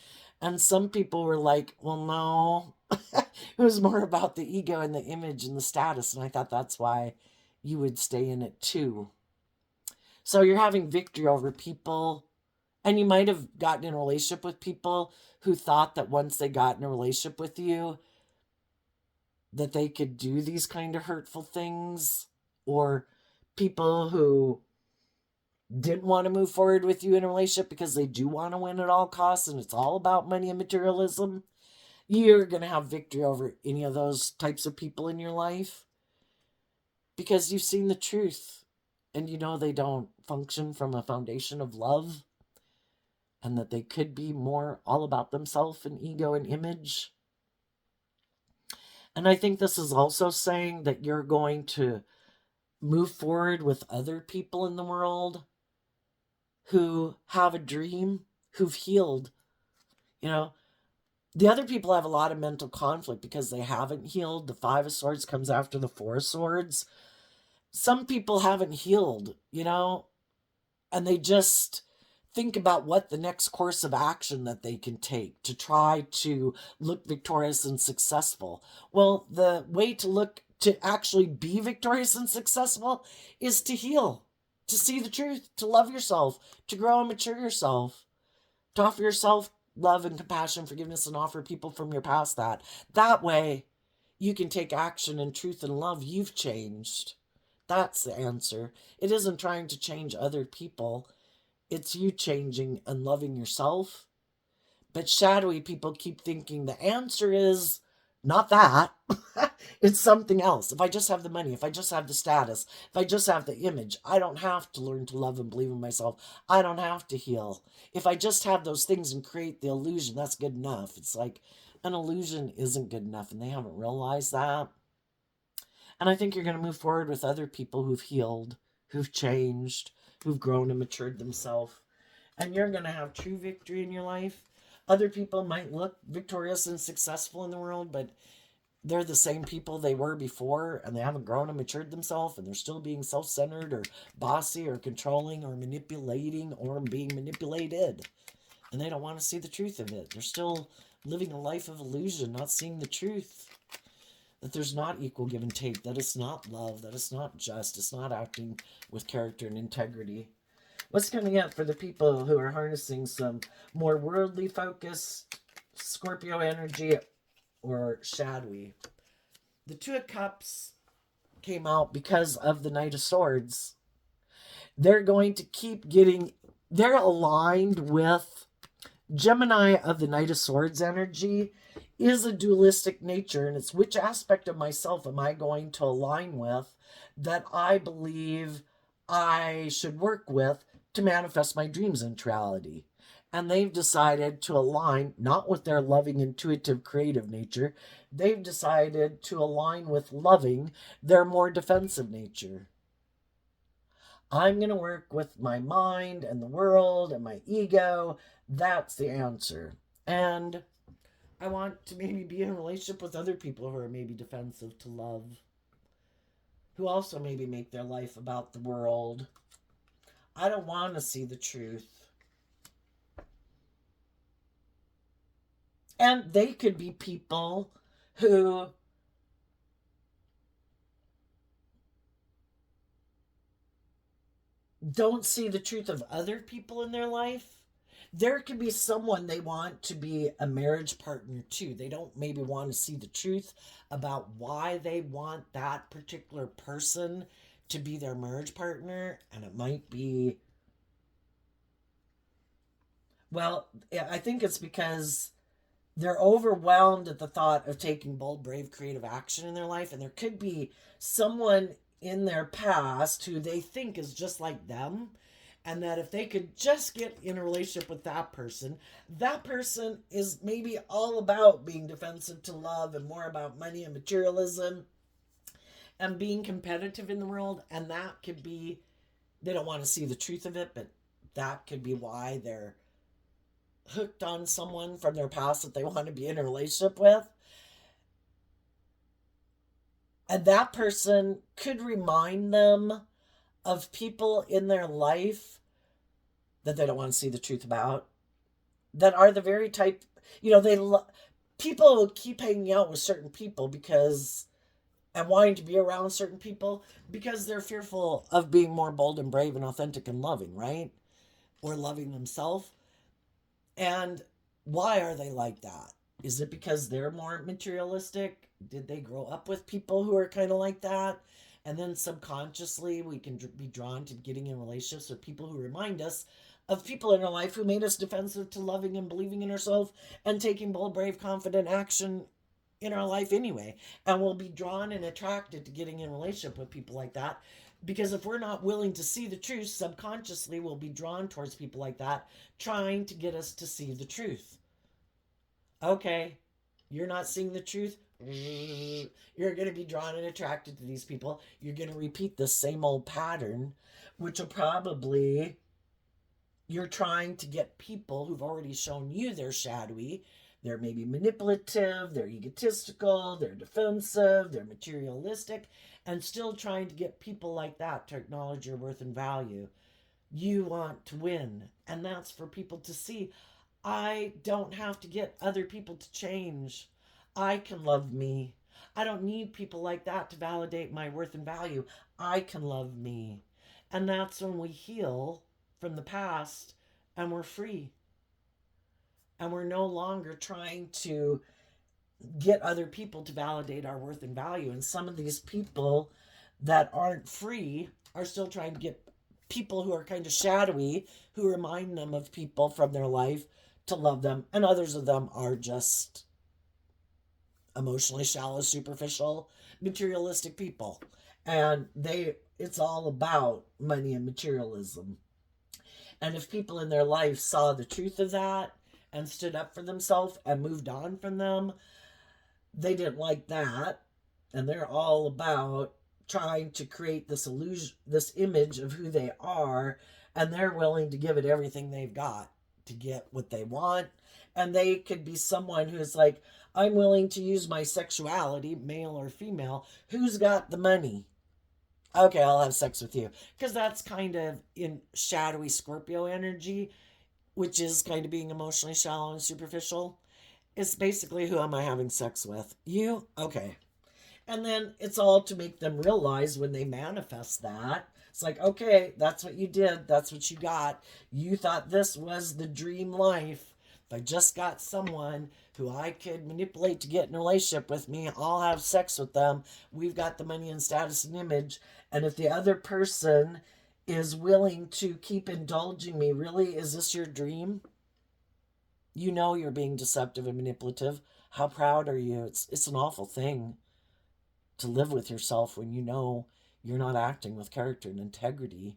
And some people were like, well, no. It was more about the ego and the image and the status. And I thought that's why you would stay in it too. So you're having victory over people. And you might have gotten in a relationship with people who thought that once they got in a relationship with you, that they could do these kind of hurtful things. Or people who didn't want to move forward with you in a relationship because they do want to win at all costs and it's all about money and materialism. You're going to have victory over any of those types of people in your life because you've seen the truth and you know they don't function from a foundation of love and that they could be more all about themselves and ego and image. And I think this is also saying that you're going to move forward with other people in the world who have a dream, who've healed. The other people have a lot of mental conflict because they haven't healed. The Five of Swords comes after the Four of Swords. Some people haven't healed, and they just think about what the next course of action that they can take to try to look victorious and successful. Well, the way to actually be victorious and successful is to heal, to see the truth, to love yourself, to grow and mature yourself, to offer yourself love and compassion, forgiveness, and offer people from your past that. That way, you can take action in truth and love. You've changed. That's the answer. It isn't trying to change other people. It's you changing and loving yourself. But shadowy people keep thinking the answer is Not that. It's something else. If I just have the money, if I just have the status, if I just have the image, I don't have to learn to love and believe in myself. I don't have to heal. If I just have those things and create the illusion, that's good enough. It's like an illusion isn't good enough, and they haven't realized that. And I think you're going to move forward with other people who've healed, who've changed, who've grown and matured themselves. And you're going to have true victory in your life. Other people might look victorious and successful in the world, but they're the same people they were before, and they haven't grown and matured themselves, and they're still being self-centered or bossy or controlling or manipulating or being manipulated. And they don't want to see the truth of it. They're still living a life of illusion, not seeing the truth. That there's not equal give and take, that it's not love, that it's not just, it's not acting with character and integrity. What's coming up for the people who are harnessing some more worldly focused Scorpio energy or shadowy? The Two of Cups came out because of the Knight of Swords. They're going to keep getting, they're aligned with Gemini of the Knight of Swords energy is a dualistic nature, and it's which aspect of myself am I going to align with that I believe I should work with to manifest my dreams into reality. And they've decided to align not with their loving, intuitive, creative nature. They've decided to align with loving their more defensive nature. I'm going to work with my mind and the world and my ego. That's the answer. And I want to maybe be in a relationship with other people who are maybe defensive to love, who also maybe make their life about the world. I don't want to see the truth. And they could be people who don't see the truth of other people in their life. There could be someone they want to be a marriage partner to. They don't maybe want to see the truth about why they want that particular person to be their marriage partner. And it might be, well, I think it's because they're overwhelmed at the thought of taking bold, brave, creative action in their life. And there could be someone in their past who they think is just like them. And that if they could just get in a relationship with that person is maybe all about being defensive to love and more about money and materialism and being competitive in the world. And that could be, they don't want to see the truth of it, but that could be why they're hooked on someone from their past that they want to be in a relationship with. And that person could remind them of people in their life that they don't want to see the truth about, that are the very type, people will keep hanging out with certain people because, and wanting to be around certain people because they're fearful of being more bold and brave and authentic and loving, right? Or loving themselves. And why are they like that? Is it because they're more materialistic? Did they grow up with people who are kind of like that? And then subconsciously we can be drawn to getting in relationships with people who remind us of people in our life who made us defensive to loving and believing in ourselves and taking bold, brave, confident action in our life anyway. And we'll be drawn and attracted to getting in a relationship with people like that. Because if we're not willing to see the truth, subconsciously we'll be drawn towards people like that, trying to get us to see the truth. Okay, you're not seeing the truth. You're going to be drawn and attracted to these people. You're going to repeat the same old pattern, which will probably, you're trying to get people who've already shown you they're shadowy. They're maybe manipulative, they're egotistical, they're defensive, they're materialistic, and still trying to get people like that to acknowledge your worth and value. You want to win, and that's for people to see. I don't have to get other people to change. I can love me. I don't need people like that to validate my worth and value. I can love me. And that's when we heal from the past and we're free. And we're no longer trying to get other people to validate our worth and value. And some of these people that aren't free are still trying to get people who are kind of shadowy, who remind them of people from their life to love them. And others of them are just emotionally shallow, superficial, materialistic people. And it's all about money and materialism. And if people in their life saw the truth of that and stood up for themselves and moved on from them, they didn't like that. And they're all about trying to create this illusion, this image of who they are, and they're willing to give it everything they've got to get what they want. And they could be someone who's like, I'm willing to use my sexuality, male or female. Who's got the money? Okay, I'll have sex with you. Because that's kind of in shadowy Scorpio energy, which is kind of being emotionally shallow and superficial. It's basically, who am I having sex with? You? Okay. And then it's all to make them realize when they manifest that. It's like, okay, that's what you did. That's what you got. You thought this was the dream life. If I just got someone who I could manipulate to get in a relationship with me, I'll have sex with them. We've got the money and status and image. And if the other person is willing to keep indulging me, really, is this your dream? You know you're being deceptive and manipulative. How proud are you? It's an awful thing to live with yourself when you know you're not acting with character and integrity,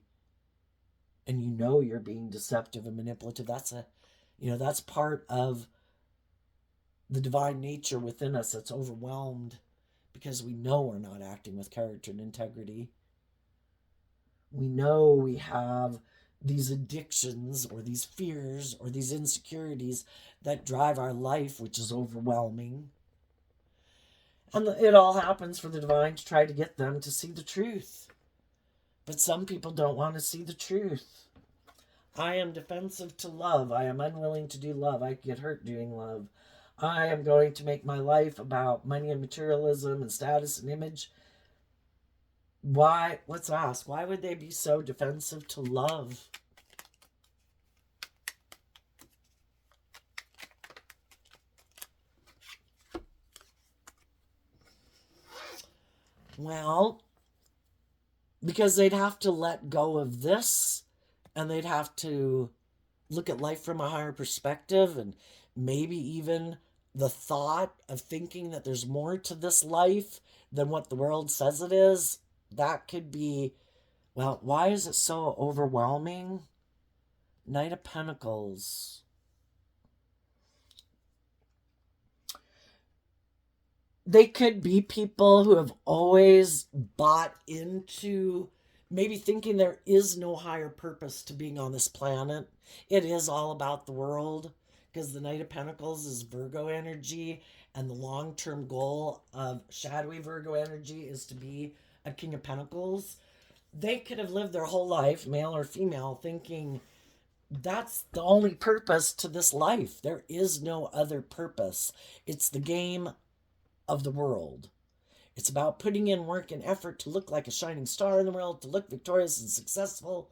and you know you're being deceptive and manipulative. That's part of the divine nature within us that's overwhelmed because we know we're not acting with character and integrity. We know we have these addictions or these fears or these insecurities that drive our life, which is overwhelming. And it all happens for the divine to try to get them to see the truth. But some people don't want to see the truth. I am defensive to love. I am unwilling to do love. I get hurt doing love. I am going to make my life about money and materialism and status and image. Why? Let's ask. Why would they be so defensive to love? Well, because they'd have to let go of this and they'd have to look at life from a higher perspective, and maybe even the thought of thinking that there's more to this life than what the world says it is. That could be, well, why is it so overwhelming? Knight of Pentacles. They could be people who have always bought into maybe thinking there is no higher purpose to being on this planet. It is all about the world, because the Knight of Pentacles is Virgo energy, and the long-term goal of shadowy Virgo energy is to be a King of Pentacles. They could have lived their whole life, male or female, thinking that's the only purpose to this life. There is no other purpose. It's the game of the world. It's about putting in work and effort to look like a shining star in the world, to look victorious and successful.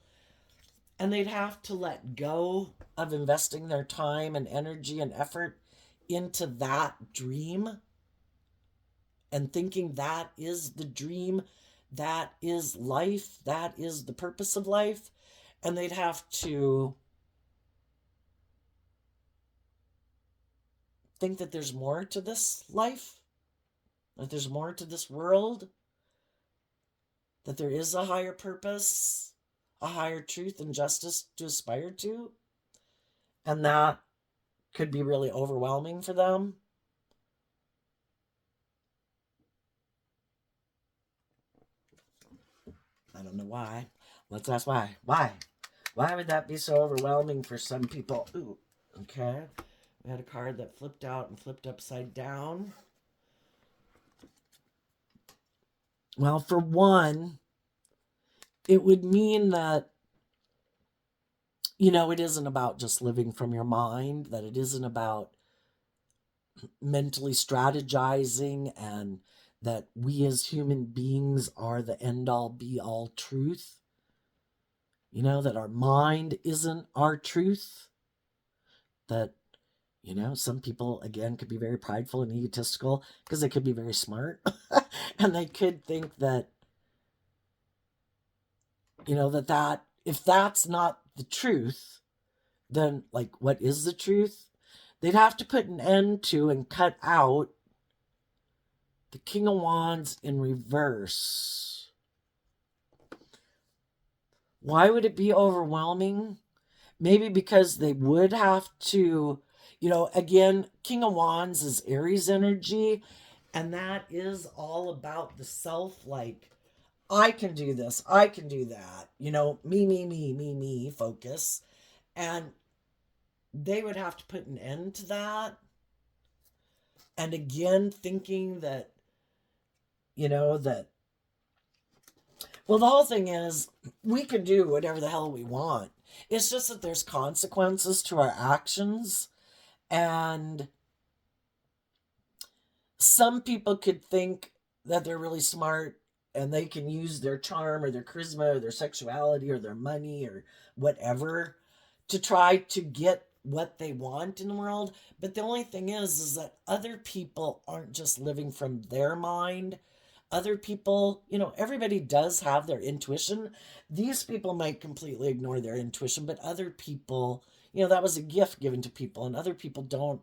And they'd have to let go of investing their time and energy and effort into that dream and thinking that is the dream, that is life, that is the purpose of life. And they'd have to think that there's more to this life, that there's more to this world, that there is a higher purpose, a higher truth and justice to aspire to. And that could be really overwhelming for them. I don't know why. Let's ask why. Why? Why would that be so overwhelming for some people? Ooh, okay. We had a card that flipped out and flipped upside down. Well, for one, it would mean that, it isn't about just living from your mind, that it isn't about mentally strategizing, and that we as human beings are the end-all be-all truth. That our mind isn't our truth. That, some people, again, could be very prideful and egotistical because they could be very smart. And they could think that, that if that's not the truth, then, what is the truth? They'd have to put an end to and cut out The King of Wands in reverse. Why would it be overwhelming? Maybe because they would have to, again, King of Wands is Aries energy, and that is all about the self, like, I can do this, I can do that, me focus. And they would have to put an end to that. And again, thinking that, that, well, the whole thing is we can do whatever the hell we want. It's just that there's consequences to our actions. And some people could think that they're really smart and they can use their charm or their charisma or their sexuality or their money or whatever to try to get what they want in the world. But the only thing is that other people aren't just living from their mind. Other people, everybody does have their intuition. These people might completely ignore their intuition, but other people, that was a gift given to people, and other people don't.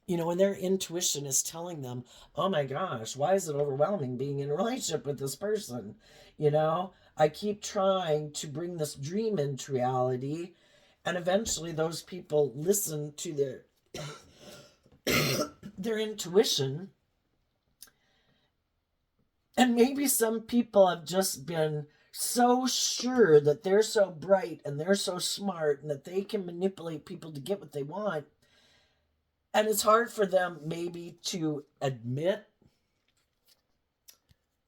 When their intuition is telling them, oh my gosh, why is it overwhelming being in a relationship with this person? I keep trying to bring this dream into reality. And eventually those people listen to their intuition. And maybe some people have just been so sure that they're so bright and they're so smart and that they can manipulate people to get what they want. And it's hard for them maybe to admit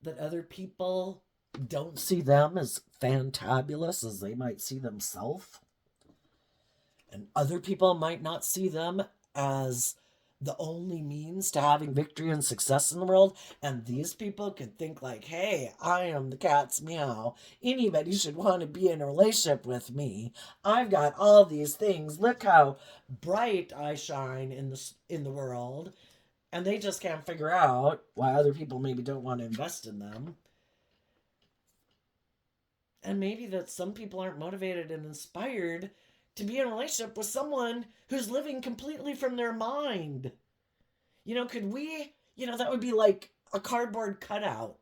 that other people don't see them as fantabulous as they might see themselves. And other people might not see them as the only means to having victory and success in the world. And these people could think like, hey, I am the cat's meow. Anybody should want to be in a relationship with me. I've got all these things. Look how bright I shine in the world. And they just can't figure out why other people maybe don't want to invest in them. And maybe that some people aren't motivated and inspired to be in a relationship with someone who's living completely from their mind. Could we, that would be like a cardboard cutout.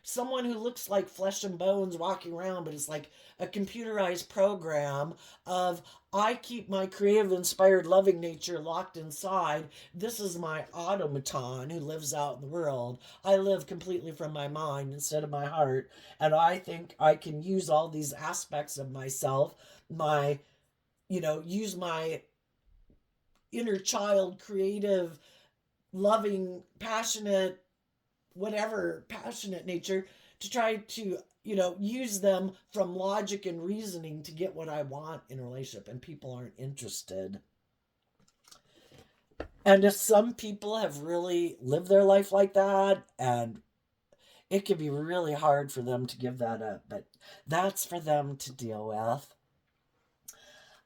Someone who looks like flesh and bones walking around, but it's like a computerized program of, I keep my creative, inspired, loving nature locked inside. This is my automaton who lives out in the world. I live completely from my mind instead of my heart. And I think I can use all these aspects of myself, use my inner child, creative, loving, passionate, whatever, passionate nature to try to, use them from logic and reasoning to get what I want in a relationship. And people aren't interested. And if some people have really lived their life like that, and it can be really hard for them to give that up, but that's for them to deal with.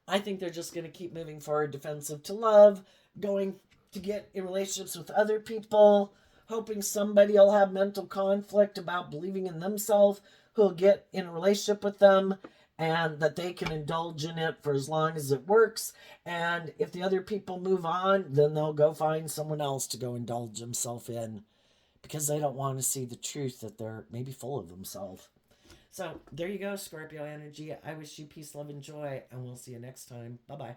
I think they're just going to keep moving forward, defensive to love, going to get in relationships with other people, hoping somebody will have mental conflict about believing in themselves, who'll get in a relationship with them, and that they can indulge in it for as long as it works. And if the other people move on, then they'll go find someone else to go indulge themselves in because they don't want to see the truth that they're maybe full of themselves. So there you go, Scorpio energy. I wish you peace, love, and joy, and we'll see you next time. Bye-bye.